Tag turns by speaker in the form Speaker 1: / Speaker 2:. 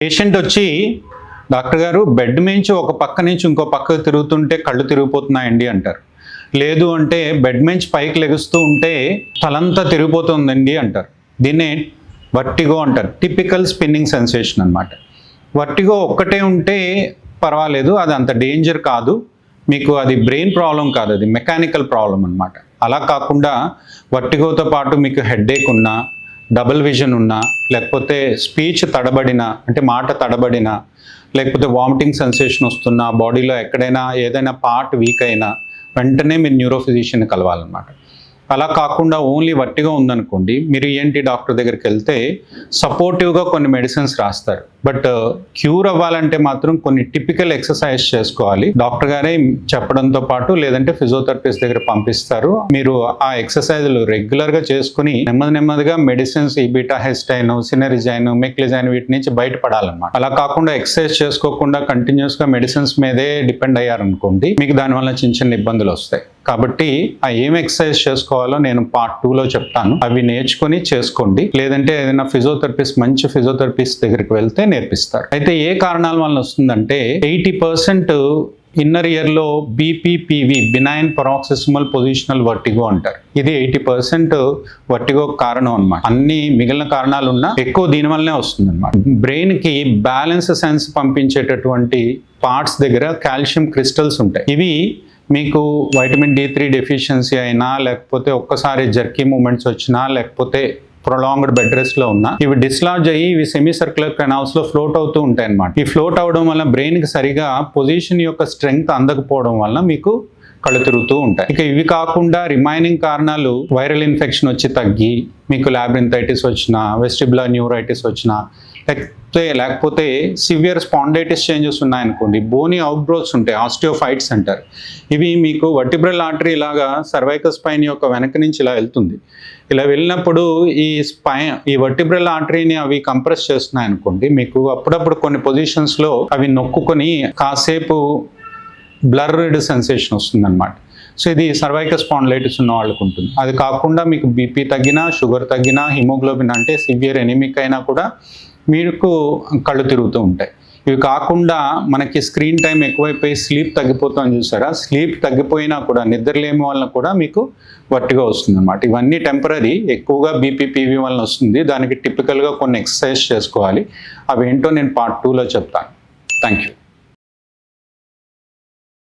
Speaker 1: Patient వచ్చి doctor గారు bed నుంచి ఒక పక్క నుంచి ఇంకో పక్కకు తిరుగుతుంటే కళ్ళు తిరిగిపోతున్నాయండి అంటారు. లేదు అంటే బెడ్ నుంచి పైకి లెగుస్తూ ఉంటే తలంతా తిరిగిపోతుందండి అంటారు. దీన్నే వర్టిగో అంటారు. టిపికల్ స్పిన్నింగ్ సెన్సేషన్ అనమాట. వర్టిగో ఒక్కటే ఉంటే పర్వాలేదు, అది అంత డేంజర్ కాదు, మీకు అది బ్రెయిన్ ప్రాబ్లం కాదు, అది మెకానికల్ ప్రాబ్లం అనమాట. అలా కాకుండా వర్టిగోతో పాటు మీకు హెడేక్ ఉన్నా, డబుల్ విజన్ ఉన్నా, లేకపోతే స్పీచ్ తడబడినా అంటే మాట తడబడినా, లేకపోతే వామిటింగ్ సెన్సేషన్ వస్తున్నా, బాడీలో ఎక్కడైనా ఏదైనా పార్ట్ వీక్ అయినా వెంటనే మీరు న్యూరో ఫిజిషియన్ని కలవాలన్నమాట. అలా కాకుండా ఓన్లీ వర్టిగో ఉందనుకోండి, మీరు ఈఎన్టీ డాక్టర్ దగ్గరికి వెళ్తే సపోర్టివ్గా కొన్ని మెడిసిన్స్ రాస్తారు. బట్ క్యూర్ అవ్వాలంటే మాత్రం కొన్ని టిపికల్ ఎక్సర్సైజ్ చేసుకోవాలి. డాక్టర్ గారే చెప్పడంతో పాటు లేదంటే ఫిజియోథెరపిస్ట్ దగ్గర పంపిస్తారు. మీరు ఆ ఎక్సర్సైజ్లు రెగ్యులర్గా చేసుకుని నెమ్మదిగా మెడిసిన్స్, ఈ బీటాహెస్టైన్, సినరిజైన్, మెక్లిజైన్ వీటి నుంచి బయటపడాలన్నమాట. అలా కాకుండా ఎక్సర్సైజ్ చేసుకోకుండా కంటిన్యూస్గా మెడిసిన్స్ మీదే డిపెండ్ అయ్యారనుకోండి, మీకు దానివల్ల చిన్న ఇబ్బందులు వస్తాయి. కాబట్టి ఆ ఏం ఎక్సర్సైజ్ చేసుకోవాలో నేను పార్ట్ 2లో చెప్తాను. అవి నేర్చుకొని చేసుకోండి. లేదంటే ఏదైనా మంచి ఫిజియోథెరపిస్ట్ దగ్గరికి వెళ్తే నేర్పిస్తారు. అయితే ఏ కారణాల వల్ల వస్తుందంటే 80% ఇన్నర్ ఇయర్లో బీపీపీవి, బినైన్ పరాక్సిస్మల్ పొజిషనల్ వర్టిగో అంటారు. ఇది 80% వర్టిగో కారణం అనమాట. అన్ని మిగిలిన కారణాలు ఉన్నా ఎక్కువ దీనివల్లనే వస్తుంది అనమాట. బ్రెయిన్కి బ్యాలెన్స్ సెన్స్ పంపించేటటువంటి పార్ట్స్ దగ్గర కాల్షియం క్రిస్టల్స్ ఉంటాయి. ఇవి మీకు వైటమిన్ D3 డెఫిషియన్సీ అయినా, లేకపోతే ఒక్కసారి జర్కీ మూమెంట్స్ వచ్చినా, లేకపోతే ప్రొలాంగ్డ్ బెడ్ రెస్ట్లో ఉన్నా, ఇవి డిస్లార్జ్ అయ్యి ఇవి సెమీ సర్క్యులర్ కెనాల్స్లో ఫ్లోట్ అవుతూ ఉంటాయి అన్నమాట. ఈ ఫ్లోట్ అవడం వల్ల బ్రెయిన్కి సరిగా పొజిషన్ యొక్క స్ట్రెంగ్త్ అందకపోవడం వల్ల మీకు కళ్ళు తిరుగుతూ ఉంటాయి. ఇక ఇవి కాకుండా రిమైనింగ్ కారణాలు వైరల్ ఇన్ఫెక్షన్ వచ్చి తగ్గి మీకు లాబ్రింథైటిస్ వచ్చినా, వెస్టిబులర్ న్యూరైటిస్ వచ్చినా, లేకపోతే సివియర్ స్పాండైటిస్ చేంజెస్ ఉన్నాయనుకోండి, బోనీ అవుట్బ్రోత్స్ ఉంటాయి, ఆస్టియోఫైట్స్ అంటారు. ఇవి మీకు వర్టిబ్రల్ ఆర్టరీ లాగా సర్వైకల్ స్పైన్ యొక్క వెనక నుంచి ఇలా వెళ్తుంది. ఇలా వెళ్ళినప్పుడు ఈ వర్టిబ్రల్ ఆర్టరీని అవి కంప్రెస్ చేస్తున్నాయి అనుకోండి, మీకు అప్పుడప్పుడు కొన్ని పొజిషన్స్లో అవి నొక్కుకొని కాసేపు బ్లర్డ్ సెన్సేషన్ వస్తుందన్నమాట. సో ఇది సర్వైకల్ స్పాండిలైటిస్ ఉన్న వాళ్ళకు ఉంటుంది. అది కాకుండా మీకు బీపీ తగ్గినా, షుగర్ తగ్గినా, హిమోగ్లోబిన్ అంటే సివియర్ ఎనిమిక్ అయినా కూడా మీకు కళ్ళు తిరుగుతూ ఉంటాయి. ఇవి కాకుండా మనకి స్క్రీన్ టైం ఎక్కువైపోయి స్లీప్ తగ్గిపోతుందని చూసారా, స్లీప్ తగ్గిపోయినా కూడా, నిద్రలేమి వలన కూడా మీకు వర్టిగో వస్తుంది అన్నమాట. ఇవన్నీ టెంపరీ. ఎక్కువగా బీపీపీవీ వలన వస్తుంది. దానికి టిపికల్గా కొన్ని ఎక్సర్సైజ్ చేసుకోవాలి. అవి ఏంటో నేను పార్ట్ 2లో చెప్తాను. Thank you.